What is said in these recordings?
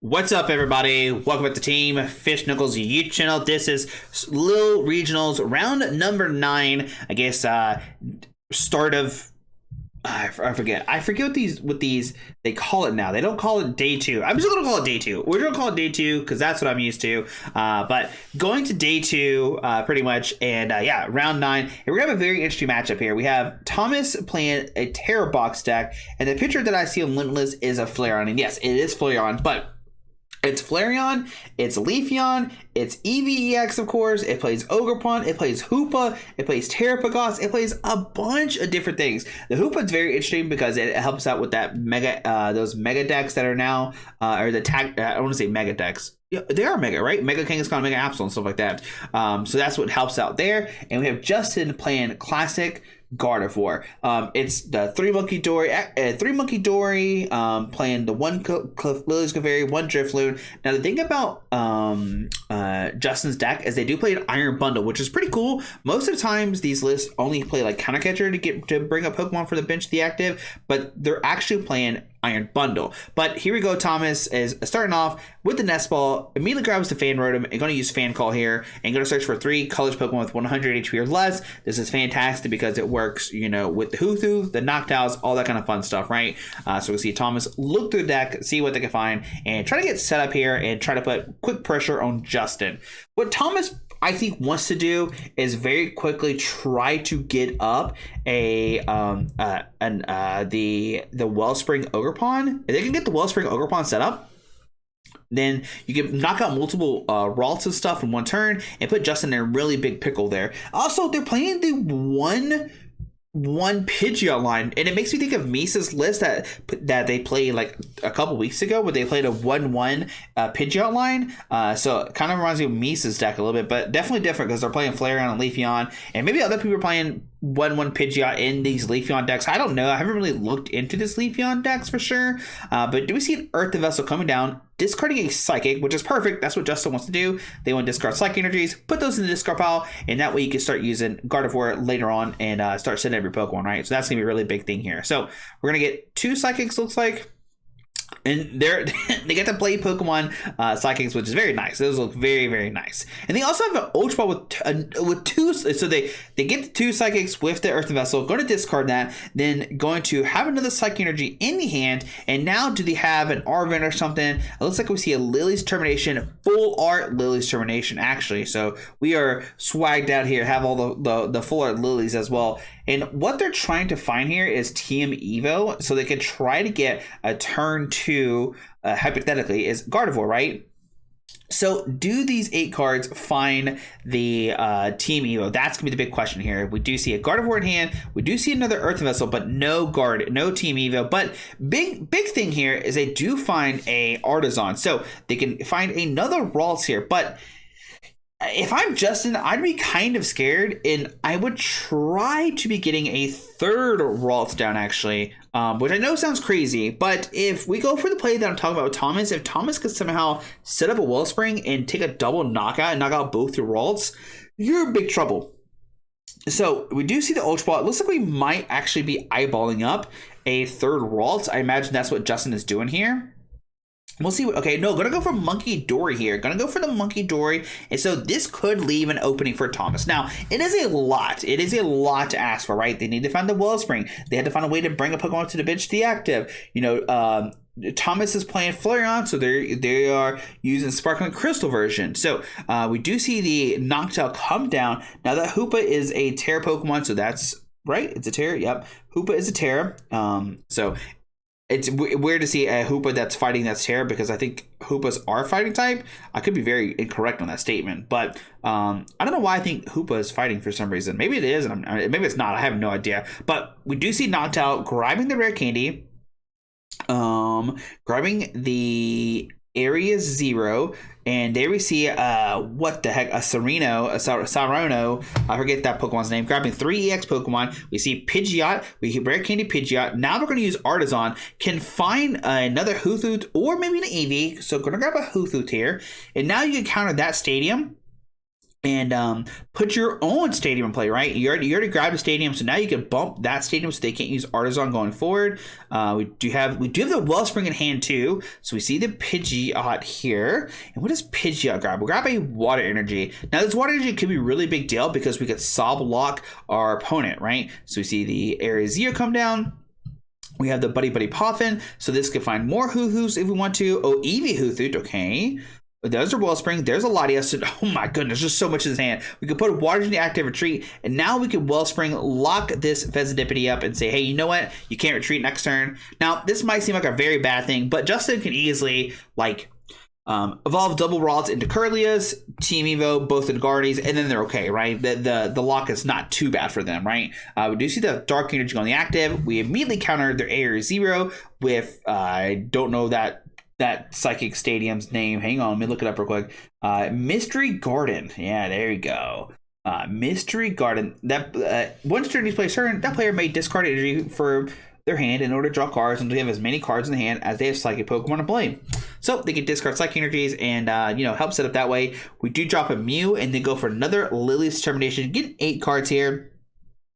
What's up, everybody? Welcome back to Team Fish Knuckles YouTube channel. This is Lille Regionals round number 9. I guess start of I forget what these they call it now. They don't call it day 2. I'm just gonna call it day 2. We're gonna call it day 2 because that's what I'm used to. But going to day 2 pretty much, and yeah, round 9. And we're gonna have a very interesting matchup here. We have Thomas playing a Terror Box deck, and the picture that I see on Limitless is a Flareon, and yes, it is Flareon, but it's Flareon, it's Leafeon, it's EVEX, of course. It plays Ogerpon, it plays Hoopa, it plays Terrapagos, it plays a bunch of different things. The Hoopa is very interesting because it helps out with that mega, those mega decks that are now, or the tag. I don't want to say mega decks. Yeah, they are mega, right? Mega Kangaskhan, Mega Absol, and stuff like that. So that's what helps out there. And we have Justin playing Classic Gardevoir. It's the three monkey dory, playing the one Lily's Clefairy, one Drifloon. Now the thing about Justin's deck is they do play an Iron Bundle, which is pretty cool. Most of the times these lists only play like Counter Catcher to bring a Pokemon for the bench to the active, but they're actually playing Iron Bundle. But here we go. Thomas is starting off with the Nest Ball, immediately grabs the Fan Rotom and going to use Fan Call here and going to search for 3 colors Pokemon with 100 HP or less. This is fantastic because it works, you know, with the Hoothoos, the Noctowls, all that kind of fun stuff, right? So we see Thomas look through the deck, see what they can find, and try to get set up here and try to put quick pressure on Justin. What Thomas, I think, wants to do is very quickly try to get up the Wellspring Ogerpon. If they can get the Wellspring Ogerpon set up, then you can knock out multiple Ralts and stuff in one turn and put Justin in a really big pickle there. Also, they're playing the one Pidgeot line, and it makes me think of Misa's list that they played like a couple weeks ago, where they played a 1-1 Pidgeot line. So it kind of reminds me of Misa's deck a little bit, but definitely different because they're playing Flareon and Leafeon, and maybe other people are playing 1-1 Pidgeot in these Leafeon decks. I don't know. I haven't really looked into this Leafeon decks for sure. But do we see an Earth Vessel coming down, discarding a Psychic, which is perfect. That's what Justin wants to do. They want to discard Psychic energies, put those in the discard pile, and that way you can start using Gardevoir later on and start setting every Pokemon, right? So that's going to be a really big thing here. So we're going to get 2 Psychics, looks like. And they get to play Pokemon Psychics, which is very nice. Those look very, very nice. And they also have an Ultra Ball with 2. So they get the 2 Psychics with the Earthen Vessel, going to discard that, then going to have another Psychic Energy in the hand. And now do they have an Arven or something? It looks like we see a Lily's Termination, full art Lily's Termination, actually. So we are swagged out here, have all the full art Lilies as well. And what they're trying to find here is Team Evo, so they can try to get a turn 2, hypothetically, is Gardevoir, right? So do these 8 cards find the Team Evo? That's going to be the big question here. We do see a Gardevoir in hand. We do see another Earth Vessel, but no Team Evo. But big thing here is they do find a Artisan. So they can find another Ralts here, but if I'm Justin, I'd be kind of scared, and I would try to be getting a 3rd Ralt down, actually, which I know sounds crazy, but if we go for the play that I'm talking about with Thomas, if Thomas could somehow set up a Wellspring and take a double knockout and knock out both your Ralts, you're in big trouble. So we do see the Ultra Ball. It looks like we might actually be eyeballing up a 3rd Ralt. I imagine that's what Justin is doing here. We'll see. Okay, no, gonna go for Monkey Dory here. Gonna go for the Monkey Dory. And so this could leave an opening for Thomas. Now, it is a lot. It is a lot to ask for, right? They need to find the Wellspring. They had to find a way to bring a Pokemon to the bench to the active. You know, Thomas is playing Flareon, so they are using Sparkling Crystal version. So we do see the Noctowl come down. Now that Hoopa is a Terra Pokemon, so that's right. It's a Terra. Yep, Hoopa is a Terra. So it's weird to see a Hoopa that's fighting that's Terra, because I think Hoopas are fighting type. I could be very incorrect on that statement, but I don't know why I think Hoopa is fighting for some reason. Maybe it is, and maybe it's not. I have no idea. But we do see Noctowl grabbing the rare candy, grabbing the Area 0, and there we see what the heck, a Sarono, I forget that Pokemon's name, grabbing 3 EX Pokemon. We see Pidgeot, we see Rare Candy Pidgeot. Now we're going to use Artisan, can find another Hoothoot or maybe an Eevee, so going to grab a Hoothoot here, and now you can counter that Stadium. and put your own stadium in play, right? You already grabbed a stadium, so now you can bump that stadium so they can't use Artisan going forward. We do have the Wellspring in hand too, so we see the Pidgeot here. And what does Pidgeot grab? We'll grab a Water Energy. Now this Water Energy could be a really big deal because we could sob lock our opponent, right? So we see the Area Zero come down. We have the Buddy Poffin, so this could find more Hoo-Hoos if we want to. Oh, Eevee Hoo-Hoot, okay. There's a Wellspring, there's a Latias. Oh my goodness, there's so much in his hand. We could put a Water Energy Active Retreat, and now we can Wellspring, lock this Vezdipity up and say, hey, you know what? You can't retreat next turn. Now, this might seem like a very bad thing, but Justin can easily, like, evolve double Rods into Curlias, Team Evo, both in Guardies, and then they're okay, right? The lock is not too bad for them, right? We do see the Dark Energy on the active. We immediately counter their Area Zero with, I don't know that Psychic Stadium's name. Hang on, let me look it up real quick. Mystery Garden. Yeah, there you go. Mystery Garden. That once during each player's turn, that player may discard energy for their hand in order to draw cards and to have as many cards in the hand as they have Psychic Pokemon to play. So they can discard Psychic energies and help set up that way. We do drop a Mew and then go for another Lily's Determination. Get 8 cards here.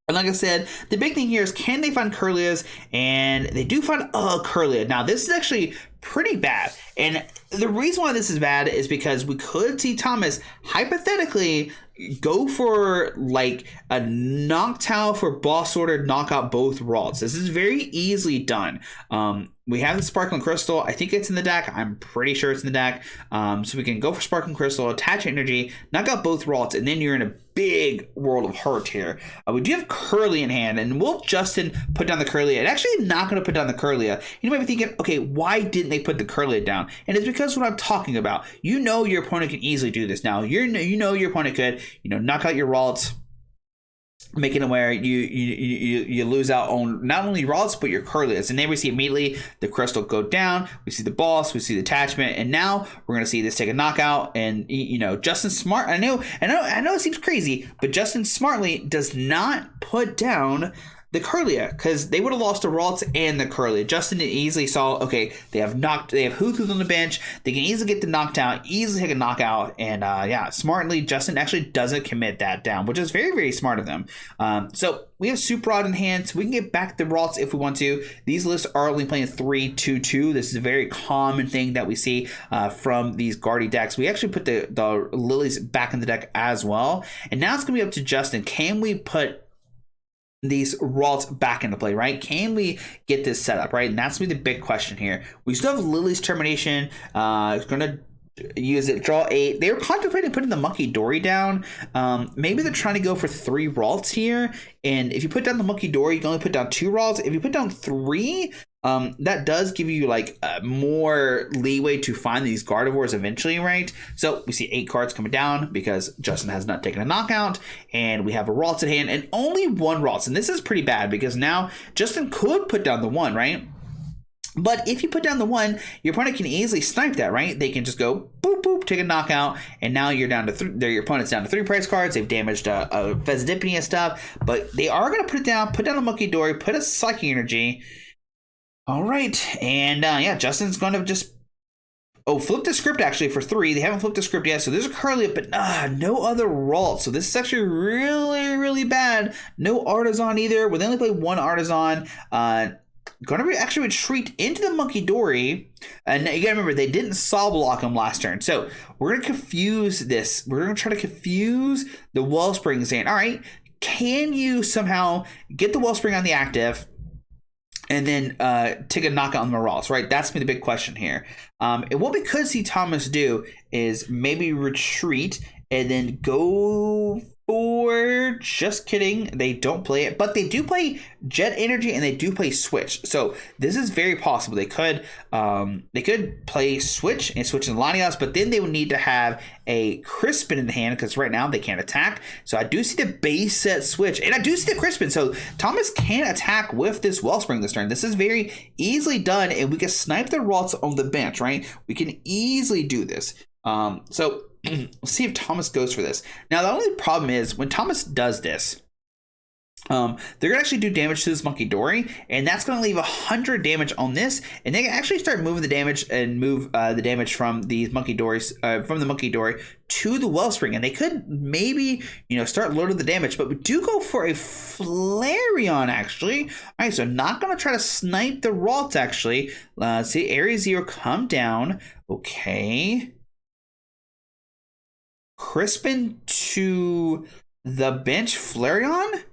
And like I said, the big thing here is, can they find Curlias? And they do find a Curlia. Now, this is actually pretty bad. And the reason why this is bad is because we could see Thomas hypothetically go for like a Noctowl for boss order, knock out both Ralts. This is very easily done. We have the Sparkling Crystal. I think it's in the deck. I'm pretty sure it's in the deck. So we can go for Sparkling Crystal, attach energy, knock out both Ralts, and then you're in a big world of hurt here. We do have Curly in hand, and will Justin put down the Curlia? And actually not going to put down the Curlia. You might be thinking, okay, why didn't they put the Curlia down? And it's because of what I'm talking about. You know your opponent can easily do this now. You know your opponent could, knock out your Ralts, making it where you lose out on not only Ralts but your Curlias. And then we see immediately the crystal go down. We see the boss, we see the attachment, and now we're gonna see this take a knockout. And Justin Smart. I know it seems crazy, but Justin smartly does not put down the Curlia, because they would have lost the Ralts and the Curlia. Justin easily saw, okay, they have Hoo-Hoos on the bench. They can easily get the knocked out, easily take a knockout, and smartly, Justin actually doesn't commit that down, which is very, very smart of them. So we have Super Rod in hand, so we can get back the Ralts if we want to. These lists are only playing 3-2-2. This is a very common thing that we see from these Guardy decks. We actually put the Lilies back in the deck as well. And now it's going to be up to Justin. Can we put these Ralts back into play, right? Can we get this set up, right? And that's gonna be the big question here. We still have Lily's Termination. It's gonna use it, draw 8. They were contemplating putting the Monkey Dory down. Maybe they're trying to go for 3 Ralts here. And if you put down the Monkey Dory, you can only put down 2 Ralts. If you put down 3, that does give you like more leeway to find these Gardevoirs eventually, right? So we see 8 cards coming down because Justin has not taken a knockout, and we have a Ralts at hand and only 1 Ralts. And this is pretty bad because now Justin could put down the 1, right? But if you put down the 1, your opponent can easily snipe that, right? They can just go boop boop, take a knockout, and now you're down to your opponent's down to 3 price cards. They've damaged a Vezdipity and stuff, but they are going to put down a Monkey Dory, put a Psychic Energy. All right, and Justin's going to just flip the script actually for 3. They haven't flipped the script yet, so there's a Curlia, but no other Ralts. So this is actually really, really bad. No Artisan either. Well, they only play 1 Artisan. Going to actually retreat into the Monkey Dory. And you gotta remember, they didn't Sob Lock him last turn. So we're going to confuse this. We're going to try to confuse the Wellspring, saying, all right, can you somehow get the Wellspring on the active and then take a knockout on the Ralts, right? That's been the big question here. And what we could see Thomas do is maybe retreat and then go for, just kidding, they don't play it, but they do play Jet Energy and they do play Switch. So this is very possible. They could play Switch and switch in Lanios, but then they would need to have a Crispin in the hand because right now they can't attack. So I do see the base set Switch, and I do see the Crispin. So Thomas can attack with this Wellspring this turn. This is very easily done, and we can snipe the Ralts on the bench, right? We can easily do this. So we'll see if Thomas goes for this. Now, the only problem is when Thomas does this, They're gonna actually do damage to this Monkey Dory, and that's gonna leave 100 damage on this, and they can actually start moving the damage and move the damage from these Monkey Dories, from the Monkey Dory to the Wellspring, and they could maybe, you know, start loading the damage, but we do go for a Flareon actually. All right, so not gonna try to snipe the Ralts actually. See, Area 0 come down. Okay. Crispin to the bench, Flareon?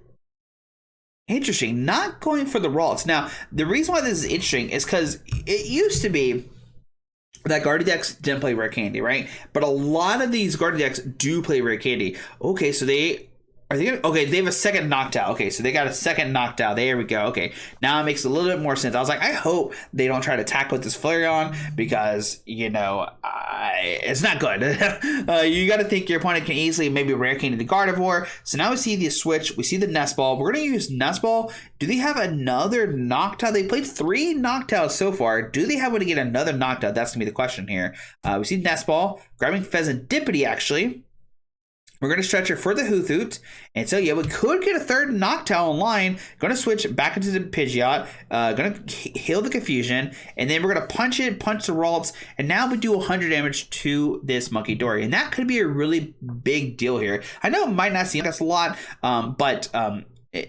Interesting. Not going for the Ralts. Now, the reason why this is interesting is because it used to be that Guardian decks didn't play Rare Candy, right? But a lot of these Guardian decks do play Rare Candy. Okay, so they okay, they have a second Noctowl. Okay, so they got a second Noctowl. There we go. Okay, now it makes a little bit more sense. I was like, I hope they don't try to attack with this Flareon because, you know, it's not good. You got to think your opponent can easily maybe Rare Candy the Gardevoir. So now we see the switch. We see the Nest Ball. We're going to use Nest Ball. Do they have another Noctowl? They played 3 Noctowls so far. Do they have one to get another Noctowl? That's going to be the question here. We see Nest Ball. Grabbing Pheasantipity, actually. We're going to stretch it for the Hoothoot. And so, yeah, we could get a third Noctowl online. Going to switch back into the Pidgeot. Going to heal the Confusion. And then we're going to punch the Ralts. And now we do 100 damage to this Monkey Dory. And that could be a really big deal here. I know it might not seem like that's a lot, but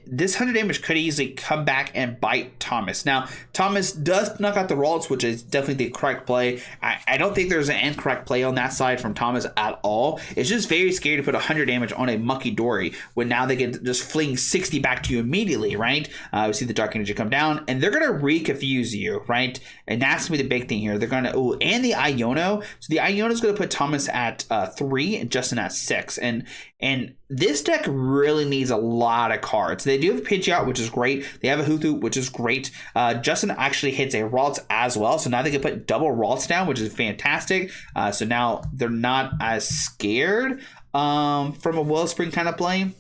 this 100 damage could easily come back and bite Thomas. Now, Thomas does knock out the Ralts, which is definitely the correct play. I don't think there's an incorrect play on that side from Thomas at all. It's just very scary to put 100 damage on a Monkey Dory when now they can just fling 60 back to you immediately, right? We see the Dark Energy come down, and they're going to re-confuse you, right? And that's going to be the big thing here. They're going to, oh, and the Iono. So the Iono is going to put Thomas at 3 and Justin at 6. And this deck really needs a lot of cards. They do have Pidgeot, which is great. They have a Hoothoot, which is great. Justin actually hits a Ralts as well. So now they can put double Ralts down, which is fantastic. So now they're not as scared from a Wellspring kind of play.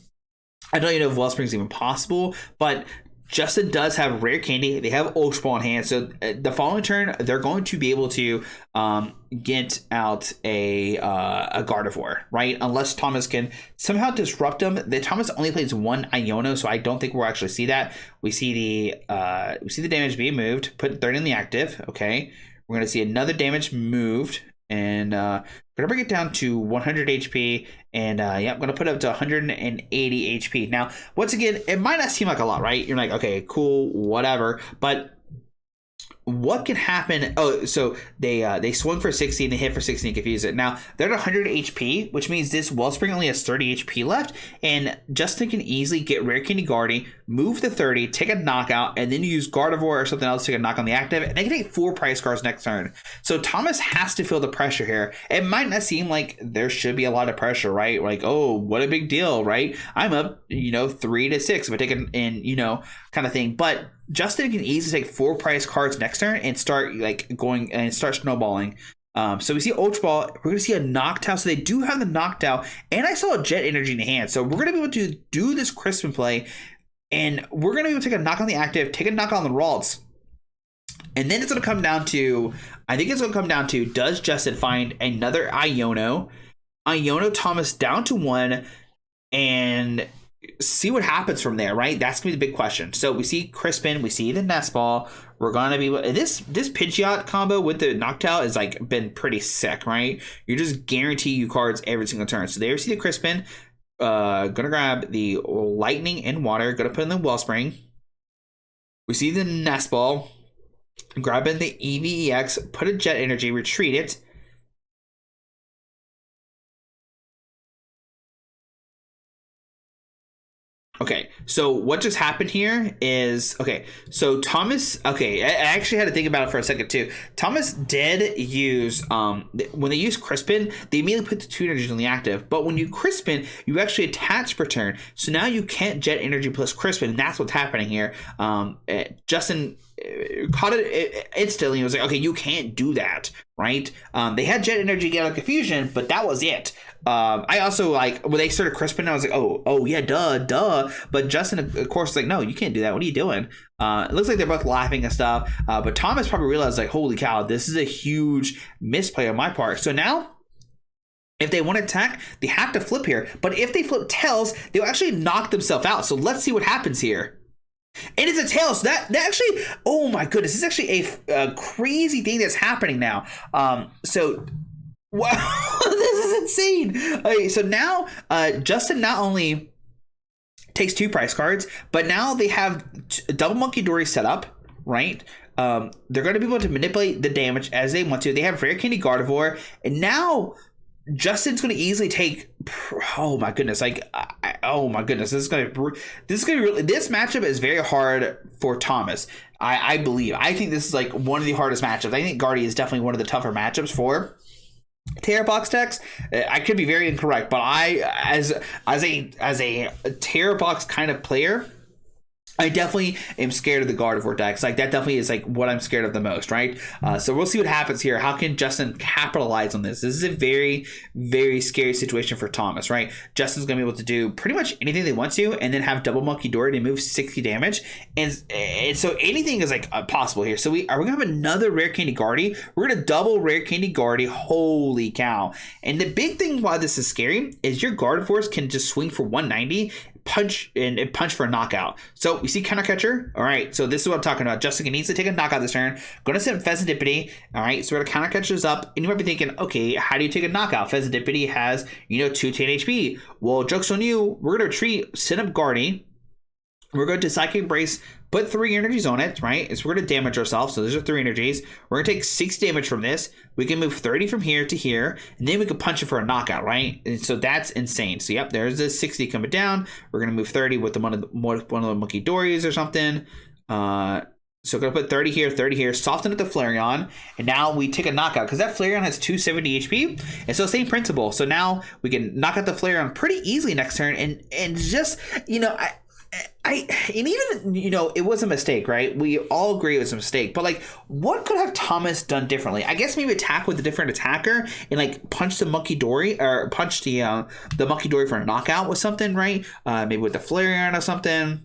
I don't even know if Wellspring's even possible, but Justin does have Rare Candy. They have Ultra Ball in hand. So the following turn, they're going to be able to get out a Gardevoir, right? Unless Thomas can somehow disrupt them. Thomas only plays 1 Iono, so I don't think we'll actually see that. We see the damage being moved. Put 30 in the active. Okay, we're going to see another damage moved. And we're gonna bring it down to 100 HP, and yeah, I'm gonna put it up to 180 HP. Now, once again, it might not seem like a lot, right? You're like, okay, cool, whatever, but what can happen? Oh, so they swung for 60 and they hit for 60 and confuse it. Now they're at 100 HP, which means this Wellspring only has 30 HP left, and Justin can easily get Rare Candy Guardy, move to 30, take a knockout, and then use Gardevoir or something else to take a knock on the active, and they can take 4 prize cards next turn. So Thomas has to feel the pressure here. It might not seem like there should be a lot of pressure, right? Like, oh, what a big deal, right? I'm up, 3 to 6 if I take it in, kind of thing. But Justin can easily take 4 prize cards next turn and start going and start snowballing. So we see Ultra Ball. We're going to see a Noctowl. So they do have the Noctowl, and I saw a Jet Energy in the hand. So we're going to be able to do this Crispin play, and we're going to be able to take a knock on the active, take a knock on the Ralts, and then it's going to come down to, does Justin find another Iono Thomas down to 1, and see what happens from there, right? That's gonna be the big question. So we see Crispin, we see the Nest Ball. We're gonna be this Pidgeot combo with the Noctowl is been pretty sick, right? You just guarantee you cards every single turn. So there you see the Crispin. Gonna grab the Lightning and Water. Gonna put in the Wellspring. We see the Nest Ball. Grabbing the EVEX. Put a Jet Energy. Retreat it. Okay, so what just happened here is, so Thomas, I actually had to think about it for a second too. Thomas did use, when they use Crispin, they immediately put the 2 energies on the active, but when you Crispin, you actually attach per turn, so now you can't Jet Energy plus Crispin, and that's what's happening here. Justin caught it instantly and was like, okay, you can't do that, right? They had Jet Energy get out of Confusion, but that was it. I also when they started Crispin, I was like, oh yeah, duh. But Justin, of course, was like, no, you can't do that. What are you doing? It looks like they're both laughing and stuff. But Thomas probably realized, holy cow, this is a huge misplay on my part. So now If they want to attack, they have to flip here. But if they flip tails, they'll actually knock themselves out. So let's see what happens here. And it's a tail, so that actually, oh my goodness, this is actually a crazy thing that's happening now. So, wow, this is insane. Okay, so now Justin not only takes 2 prize cards, but now they have double Monkey Dory set up, right? They're going to be able to manipulate the damage as they want to. They have Rare Candy Gardevoir, and now Justin's going to easily take. Oh my goodness! Oh my goodness! This is going to be really. This matchup is very hard for Thomas. I believe. I think this is like one of the hardest matchups. I think Guardy is definitely one of the tougher matchups for Terror Box decks. I could be very incorrect, but as a Terror Box kind of player, I definitely am scared of the Gardevoir decks. Like, that definitely is like what I'm scared of the most, right? So we'll see what happens here. How can Justin capitalize on this? This is a very, very scary situation for Thomas, right? Justin's gonna be able to do pretty much anything they want to, and then have double Monkey Dory to move 60 damage, and so anything is like possible here. So we're gonna have another Rare Candy Guardy. We're gonna double Rare Candy Guardy. Holy cow! And the big thing why this is scary is your Gardevoirs can just swing for 190. Punch for a knockout. So we see counter catcher. All right, so this is what I'm talking about. Justin needs to take a knockout this turn. Going to send Pheasantipity. All right, so we're gonna counter catchers up, and you might be thinking, okay, how do you take a knockout? Pheasantipity has 210 HP. Well, joke's on you. We're gonna retreat, set up Guardy. We're going to Psychic Brace, put 3 energies on it, right? So we're going to damage ourselves. So those are 3 energies. We're going to take 6 damage from this. We can move 30 from here to here, and then we can punch it for a knockout, right? And so that's insane. So yep, there's this 60 coming down. We're going to move 30 with one of the Monkey Dories or something. So we're going to put 30 here, soften up the Flareon, and now we take a knockout because that Flareon has 270 HP. And so same principle. So now we can knock out the Flareon pretty easily next turn, and just, and even, it was a mistake, right? We all agree it was a mistake, but like, what could have Thomas done differently? I guess maybe attack with a different attacker and like punch the Monkey Dory, or punch the Monkey Dory for a knockout with something, right? Maybe with the Flareon or something.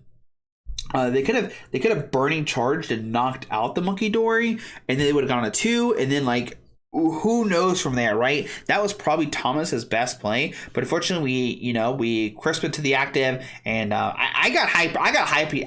They could have burning charged and knocked out the Monkey Dory, and then they would have gone to 2, and then like, who knows from there, right? That was probably Thomas's best play, but unfortunately, we crisped it to the active, and I got happy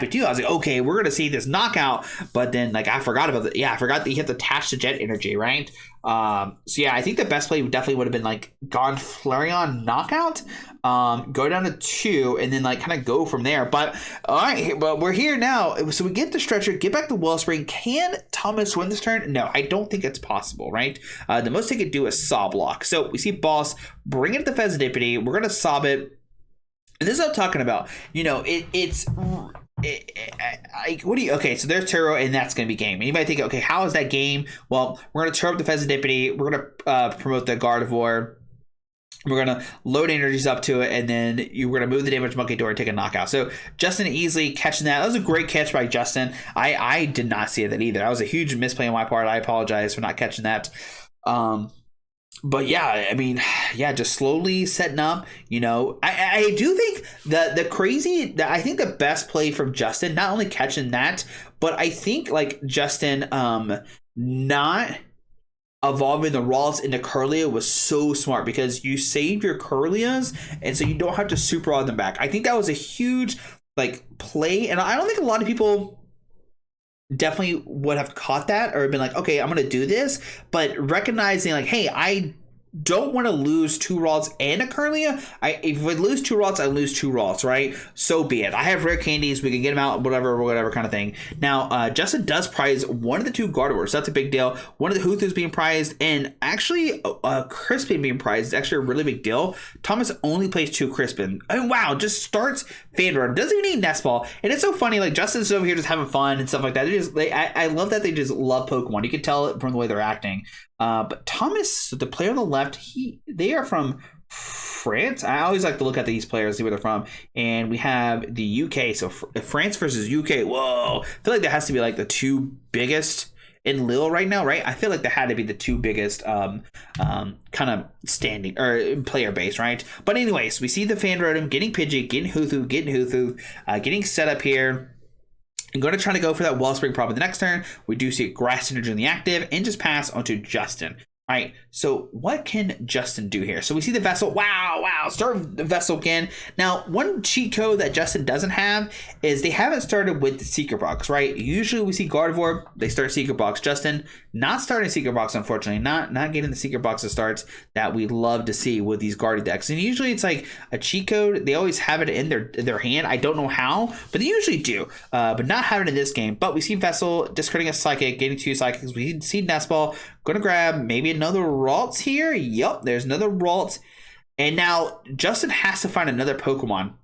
too. I was like, okay, we're gonna see this knockout, but then like I forgot about it. Yeah, I forgot that you have to attach the jet energy, right? So yeah, I think the best play definitely would have been like gone Flareon knockout, go down to 2, and then like kind of go from there. But all right, but we're here now, so we get the stretcher, get back to Wellspring. Can Thomas win this turn? No, I don't think it's possible, right? The most they could do is saw block. So we see Boss bring it to Pheasantipity. We're gonna sob it, and this is what I'm talking about. Okay, so there's Turo, and that's going to be game. And you might think, okay, how is that game? Well, we're going to turn up the Pheasantipity. We're going to promote the Gardevoir. We're going to load energies up to it, and then we're going to move the damage Monkey Dory and take a knockout. So Justin easily catching that. That was a great catch by Justin. I did not see that either. That was a huge misplay on my part. I apologize for not catching that. But yeah, I mean, just slowly setting up, I do think that I think the best play from Justin, not only catching that, but I think like Justin not evolving the Ralts into Kirlia was so smart, because you save your Kirlias, and so you don't have to super rod them back. I think that was a huge like play, and I don't think a lot of people definitely would have caught that or been like, okay, I'm gonna do this, but recognizing like, hey, I don't want to lose 2 Ralts and a Kirlia. If I lose 2 Ralts, I lose 2 Ralts, right? So be it. I have rare candies. We can get them out, whatever kind of thing. Now, Justin does prize one of the 2 Gardevoirs. So that's a big deal. One of the Huthus being prized, and actually Crispin being prized is actually a really big deal. Thomas only plays 2 Crispin. And wow, just starts Fandor. Doesn't even need Nest Ball. And it's so funny. Like, Justin's over here just having fun and stuff like that. I love that they just love Pokemon. You can tell it from the way they're acting. But Thomas, the player on the left, they are from France. I always like to look at these players, see where they're from. And we have the UK. So France versus UK. Whoa. I feel like that has to be like the 2 biggest in Lille right now, right? I feel like that had to be the 2 biggest kind of standing or player base, right? But anyways, we see the Fandrotum getting Pidgey, getting Huthu, getting set up here. I'm going to try to go for that Wellspring probably the next turn. We do see Grass Energy in the active, and just pass onto Justin. All right, so what can Justin do here? So we see the vessel. Wow, wow, start the vessel again. Now, one cheat code that Justin doesn't have is they haven't started with the secret box, right? Usually we see Gardevoir, they start secret box. Justin not starting secret box, unfortunately, not getting the secret box starts that we love to see with these Guardi decks. And usually it's like a cheat code. They always have it in their hand. I don't know how, but they usually do. But not have it in this game. But we see Vessel discarding a Psychic, getting 2 Psychics. We see Nest Ball. Gonna grab maybe another Ralts here. Yep, there's another Ralt. And now Justin has to find another Pokemon.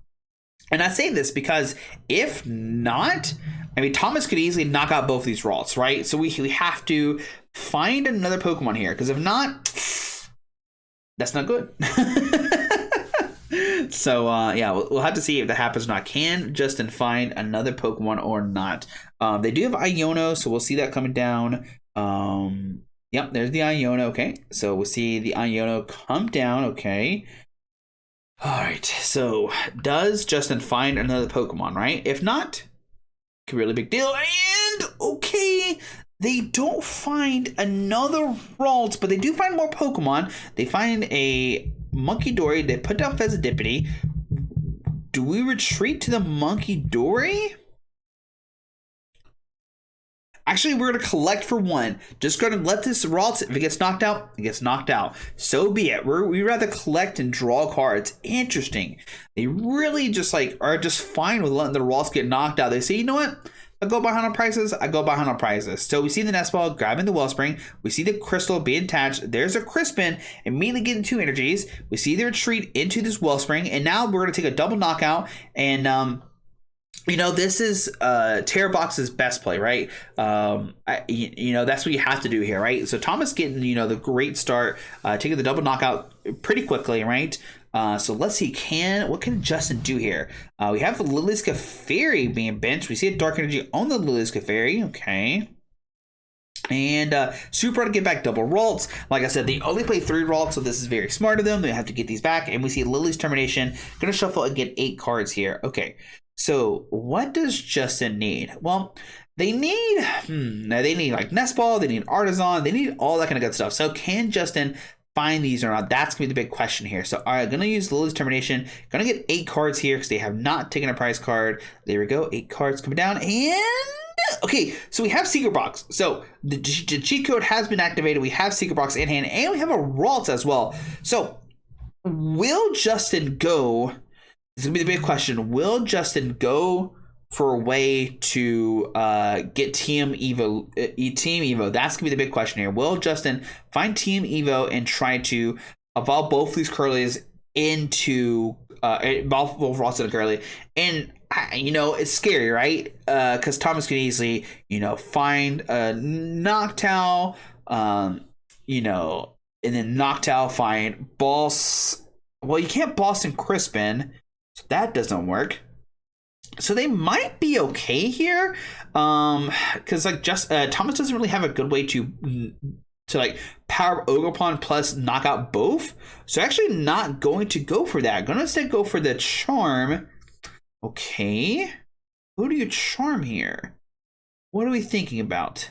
And I say this because if not, I mean, Thomas could easily knock out both of these Ralts, right? So we have to find another Pokemon here, because if not, that's not good. So yeah, we'll have to see if that happens or not. Can Justin find another Pokemon or not? They do have Iono, so we'll see that coming down. Yep, there's the Iono. Okay, so we'll see the Iono come down. Okay. All right, so does Justin find another Pokemon, right? If not, really big deal. And okay, they don't find another Ralt, but they do find more Pokemon. They find a Monkey Dory. They put down Fezzidipity. Do we retreat to the Monkey Dory? Actually, we're going to collect for one. Just going to let this Ralt, if it gets knocked out, it gets knocked out. So be it. We rather collect and draw cards. Interesting. They really just like are just fine with letting the Ralts get knocked out. They say, you know what? I go behind on prices. I go behind on prices. So we see the Nest Ball grabbing the Wellspring. We see the Crystal being attached. There's a Crispin immediately getting 2 energies. We see the retreat into this Wellspring. And now we're going to take a double knockout. And, you know, this is Terror Box's best play, right? You know, that's what you have to do here, right? So Thomas getting, you know, the great start, taking the double knockout pretty quickly, right? So let's see, what can Justin do here? We have the Lily's Clefairy being benched. We see a Dark Energy on the Lily's Clefairy, okay. And super to get back double Ralts. Like I said, they only play 3 Ralts, so this is very smart of them. They have to get these back. And we see Lily's Termination. Gonna shuffle and get 8 cards here. Okay. So what does Justin need? Well, they need like Nest Ball, they need Artisan, they need all that kind of good stuff. So can Justin find these or not? That's gonna be the big question here. So all right, gonna use Lily's Termination. Gonna get 8 cards here because they have not taken a prize card. There we go, 8 cards coming down. And okay, so we have Secret Box. So the cheat code has been activated. We have Secret Box in hand, and we have a Ralt as well. So will Justin go? This is gonna be the big question. Will Justin go for a way to get Team Evo? That's gonna be the big question here. Will Justin find Team Evo and try to evolve both these Curlies into both Ross and Curly? And you know, it's scary, right? Because Thomas can easily, you know, find a Noctowl, you know, and then Noctowl find Boss. Well, you can't Boston Crispin. So that doesn't work. So they might be okay here, because like Thomas doesn't really have a good way to like power Ogerpon plus knock out both. So actually not going to go for that. Gonna instead go for the Charm. Okay, who do you charm here? What are we thinking about?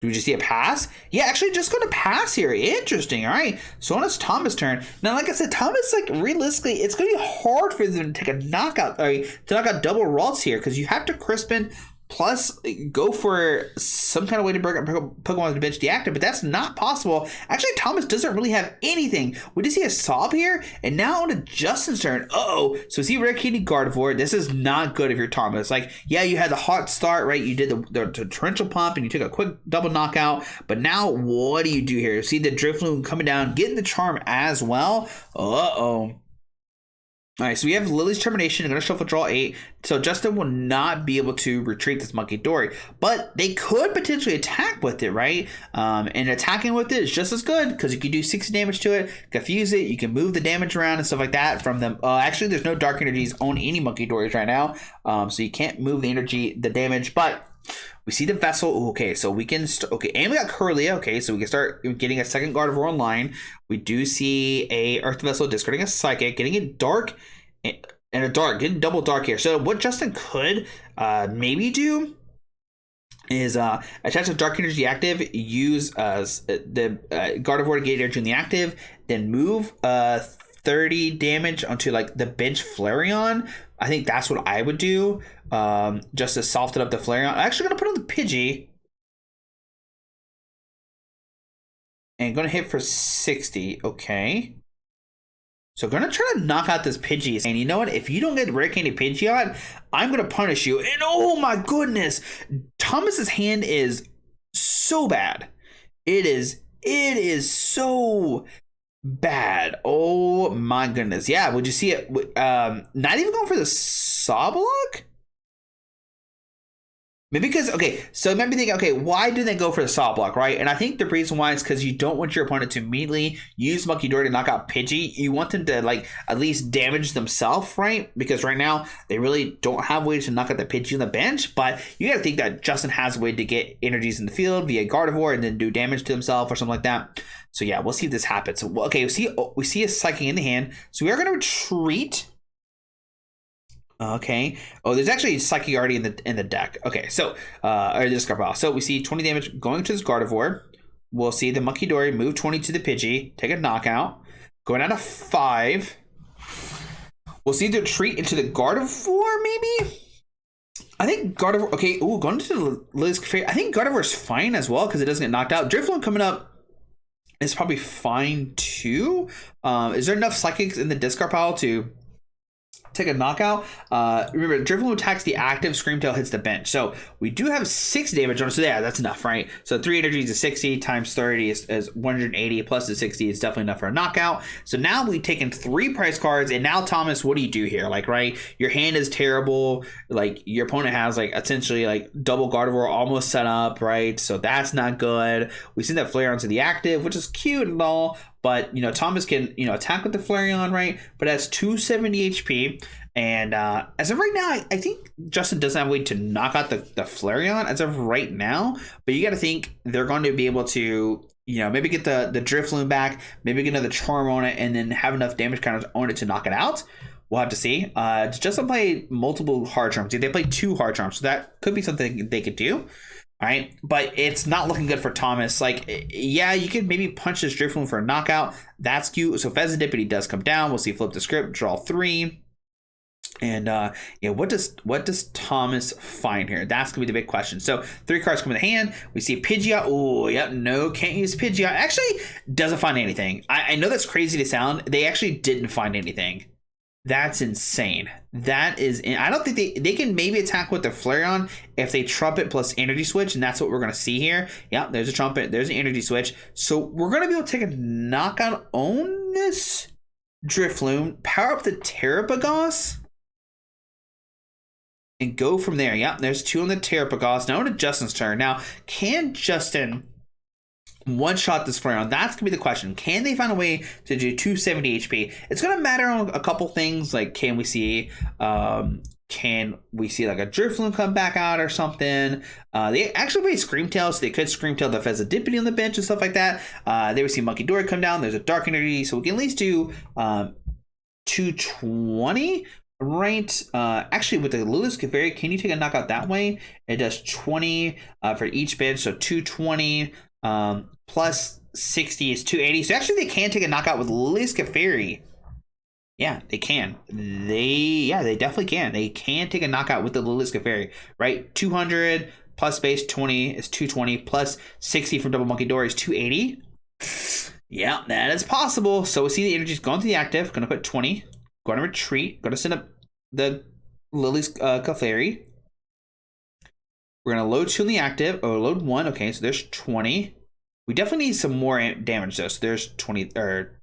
Do we just see a pass? Yeah, actually just going to pass here. Interesting. All right. So on it's Thomas' turn. Now, like I said, Thomas, like realistically, it's going to be hard for them to take a knockout, to knock out double Ralts here, because you have to Crispin plus go for some kind of way to bring up Pokemon to bench deactive, but that's not possible. Actually, Thomas doesn't really have anything. We just see a Sob here, and now on to Justin's turn. Uh-oh. So see Rare Kitty Gardevoir. This is not good if you're Thomas. Like, yeah, you had the hot start, right? You did the torrential pump, and you took a quick double knockout, but now what do you do here? See the Drifloon coming down, getting the Charm as well. Uh-oh. All right, so we have Lily's Termination. I'm going to shuffle draw 8. So Justin will not be able to retreat this Monkey Dory. But they could potentially attack with it, right? And attacking with it is just as good because you can do 60 damage to it, confuse it, you can move the damage around and stuff like that from them. Actually, there's no Dark Energies on any Monkey Dories right now. So you can't move the damage, but we see the Vessel. Okay, so we can okay, and we got Curlia. Okay, so we can start getting a second Gardevoir online. We do see a Earth Vessel discarding a Psychic, getting a Dark and a Dark, getting double Dark here. So what Justin could maybe do is attach a dark energy active, use the Gardevoir to get energy in the active, then move 30 damage onto like the bench Flareon. I think that's what I would do, just to soften up the Flareon. I'm actually gonna put on the Pidgey and gonna hit for 60. Okay. So gonna try to knock out this Pidgey. And you know what? If you don't get Rare Candy Pidgeot, I'm gonna punish you. And oh my goodness, Thomas's hand is so bad. It is so bad. Oh my goodness. Yeah, would you see it? Not even going for the Saw Block? Maybe because, okay, so maybe think, okay, why do they go for the Saw Block, right? And I think the reason why is because you don't want your opponent to immediately use Monkey Dory to knock out Pidgey. You want them to, like, at least damage themselves, right? Because right now, they really don't have ways to knock out the Pidgey on the bench, but you gotta think that Justin has a way to get energies in the field via Gardevoir and then do damage to himself or something like that. So yeah, we'll see if this happens. So, okay, we see a Psychic in the hand. So we are gonna retreat. Okay. Oh, there's actually a Psychic already in the deck. Okay, so or this discard pile. So we see 20 damage going to this Gardevoir. We'll see the Monkey Dory move 20 to the Pidgey, take a knockout, going out of 5. We'll see the retreat into the Gardevoir, maybe. I think Gardevoir. Okay. Ooh, going to the Liz. I think Gardevoir's fine as well because it doesn't get knocked out. Drifloon coming up is probably fine too. Is there enough Psychics in the discard pile to take a knockout? Remember, Drifloon attacks the active, Screamtail hits the bench. So we do have 6 damage on it. So yeah, that's enough, right? So 3 energies is 60 times 30 is 180 plus the 60 is definitely enough for a knockout. So now we've taken 3 prize cards, and now Thomas, what do you do here? Like, right, your hand is terrible. Like your opponent has like essentially like double Gardevoir almost set up, right? So that's not good. We send that Flareon to the active, which is cute and all. But, you know, Thomas can, you know, attack with the Flareon, right? But it has 270 HP. And as of right now, I think Justin doesn't have a way to knock out the Flareon as of right now. But you got to think they're going to be able to, you know, maybe get the Drifloon back, maybe get another Charm on it, and then have enough damage counters on it to knock it out. We'll have to see. Justin played multiple hard charms. They played 2 hard charms, so that could be something they could do. All right, but it's not looking good for Thomas. Like, yeah, you could maybe punch this Drifloon for a knockout. That's cute. So Fezandipity does come down. We'll see flip the script, draw 3. And yeah, what does Thomas find here? That's gonna be the big question. So 3 cards come in the hand. We see Pidgeot. Oh, yep, no, can't use Pidgeot. Actually, doesn't find anything. I know that's crazy to sound. They actually didn't find anything. That's insane. That is, I don't think they can maybe attack with the Flareon if they trumpet plus energy switch, and that's what we're gonna see here. Yeah, there's a trumpet, there's an energy switch. So we're gonna be able to take a knockout on this Drifloon, power up the Terrapagos, and go from there. Yeah, there's 2 on the Terrapagos. Now on to Justin's turn. Now, can Justin one-shot this Flareon? That's gonna be the question. Can they find a way to do 270 HP? It's gonna matter on a couple things, like can we see like a Drifloon come back out or something? They actually play Screamtail, so they could Screamtail the Fezandipity on the bench and stuff like that. They would see Monkey Dory come down. There's a Dark Energy, so we can at least do 220. Right, actually with the Lulu's Clefairy, can you take a knockout that way? It does 20 for each bench, so 220 plus 60 is 280. So actually they can take a knockout with Lulu's Clefairy. Yeah, they can. They definitely can. They can take a knockout with the Lulu's Clefairy, right? 200 plus base 20 is 220 plus 60 from Double Monkey Dory is 280. Yeah, that is possible. So we see the energy's going to the active. Gonna put 20. Going to retreat. Going to send up the Lily's Clefairy. We're going to load 2 in the active. Or load 1. Okay, so there's 20. We definitely need some more damage though. So there's 20 there.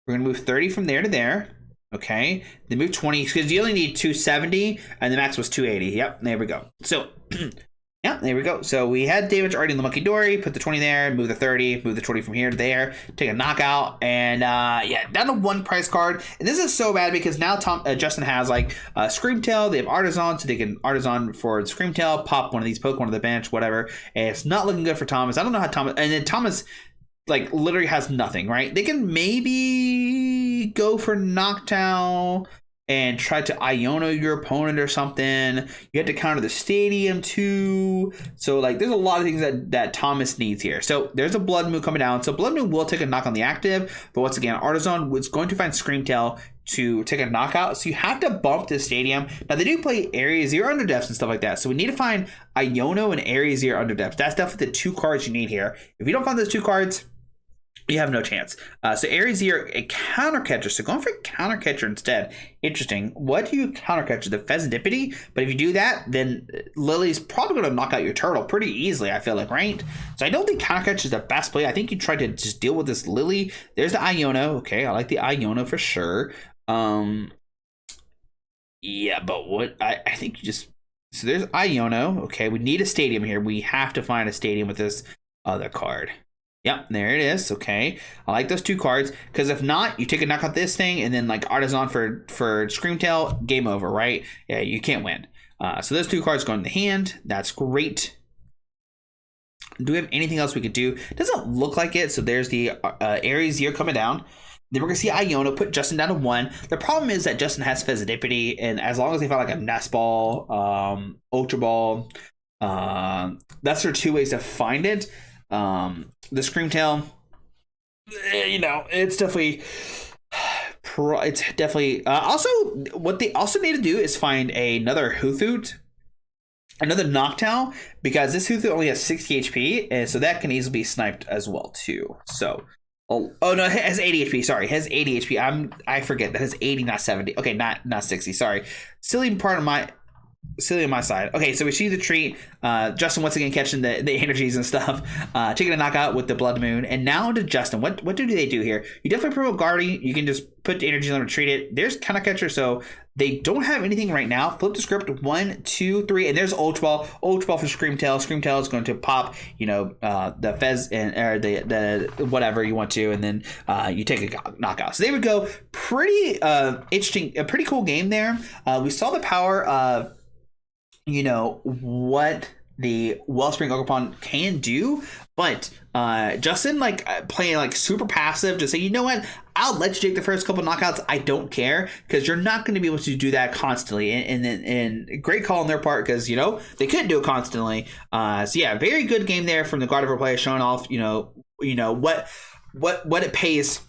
We're going to move 30 from there to there. Okay. Then move 20 because you only need 270 and the max was 280. Yep, there we go. So yeah, there we go. So we had damage already in the Monkey Dory, put the 20 there, move the 30, move the 20 from here to there, take a knockout, and yeah, down to 1 prize card. And this is so bad because now Justin has like Screamtail, they have Artisan, so they can Artisan for Screamtail, pop one of these Pokemon to the bench, whatever. And it's not looking good for Thomas. I don't know how Thomas, and then Thomas like literally has nothing, right? They can maybe go for Noctowl and try to Iono your opponent or something. You have to counter the stadium too. So like there's a lot of things that Thomas needs here. So there's a Blood Moon coming down. So Blood Moon will take a knock on the active, but once again, Artisan was going to find Screamtail to take a knockout. So you have to bump this stadium. Now they do play Area Zero Underdepths and stuff like that. So we need to find Iono and Area Zero Underdepths. That's definitely the 2 cards you need here. If you don't find those 2 cards, you have no chance. So Area Zero, a counter catcher. So going for a counter catcher instead. Interesting. What do you counter catcher? The Pheasantipity? But if you do that, then Lily's probably going to knock out your turtle pretty easily, I feel like, right? So I don't think counter catcher is the best play. I think you try to just deal with this Lily. There's the Iono. Okay, I like the Iono for sure. Yeah, but what I think you just, so there's Iono. Okay, we need a stadium here. We have to find a stadium with this other card. Yep, there it is. Okay, I like those 2 cards, because if not, you take a knock out this thing and then like Artisan for Screamtail, game over, right? Yeah, you can't win. So those 2 cards go in the hand. That's great. Do we have anything else we could do? Doesn't look like it. So there's the Area Zero coming down. Then we're going to see Iono put Justin down to 1. The problem is that Justin has Pheasantipity, and as long as they find like a Nest Ball, Ultra Ball, that's their 2 ways to find it. The Screamtail, you know, it's definitely also what they also need to do is find another Hoothoot, another Noctowl, because this Hoothoot only has 60 HP, and so that can easily be sniped as well too. So oh no, it has 80 HP. Sorry, it has 80 HP. I forget that has 80, not 70. Okay, not 60. Sorry, silly on my side. Okay, so we see the treat. Justin once again catching the energies and stuff. Taking a knockout with the Blood Moon. And now to Justin. What do they do here? You definitely promote Guardy. You can just put the energies on and treat it. There's Counter Catcher, so they don't have anything right now. Flip the script 1, 2, 3, and there's Ultra Ball. Ultra Ball for Screamtail. Screamtail is going to pop, you know, the Fez and or the whatever you want to, and then you take a knockout. So there we go. Pretty interesting, a pretty cool game there. We saw the power of, you know, what the Wellspring Ogerpon can do, but Justin playing like super passive to say, you know what, I'll let you take the first couple knockouts. I don't care, because you're not going to be able to do that constantly. And great call on their part, because, you know, they couldn't do it constantly. So yeah, very good game there from the Gardevoir player, showing off, you know what it pays,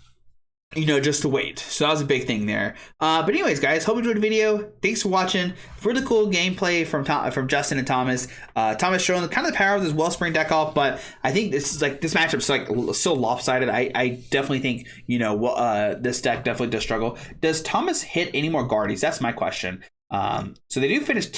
you know, just to wait. So that was a big thing there. But anyways, guys, hope you enjoyed the video. Thanks for watching. Really cool gameplay from Justin and Thomas. Thomas showing the kind of the power of this Wellspring deck off, but I think this matchup's like so lopsided. I definitely think, you know, this deck definitely does struggle. Does Thomas hit any more Guardies? That's my question. So they do finish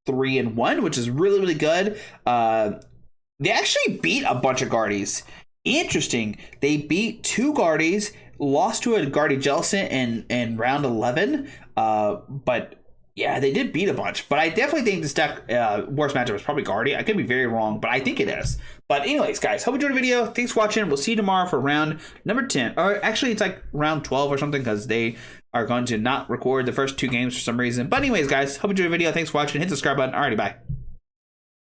10-3-1, which is really, really good. They actually beat a bunch of Guardies. Interesting. They beat 2 Guardies, lost to a Guardy Jellicent in round 11. But yeah, they did beat a bunch. But I definitely think this deck worst matchup is probably Guardy. I could be very wrong, but I think it is. But anyways, guys, hope you enjoyed the video. Thanks for watching. We'll see you tomorrow for round number 10. Or actually, it's like round 12 or something, because they are going to not record the first 2 games for some reason. But anyways, guys, hope you enjoyed the video. Thanks for watching. Hit the subscribe button. Alrighty, bye.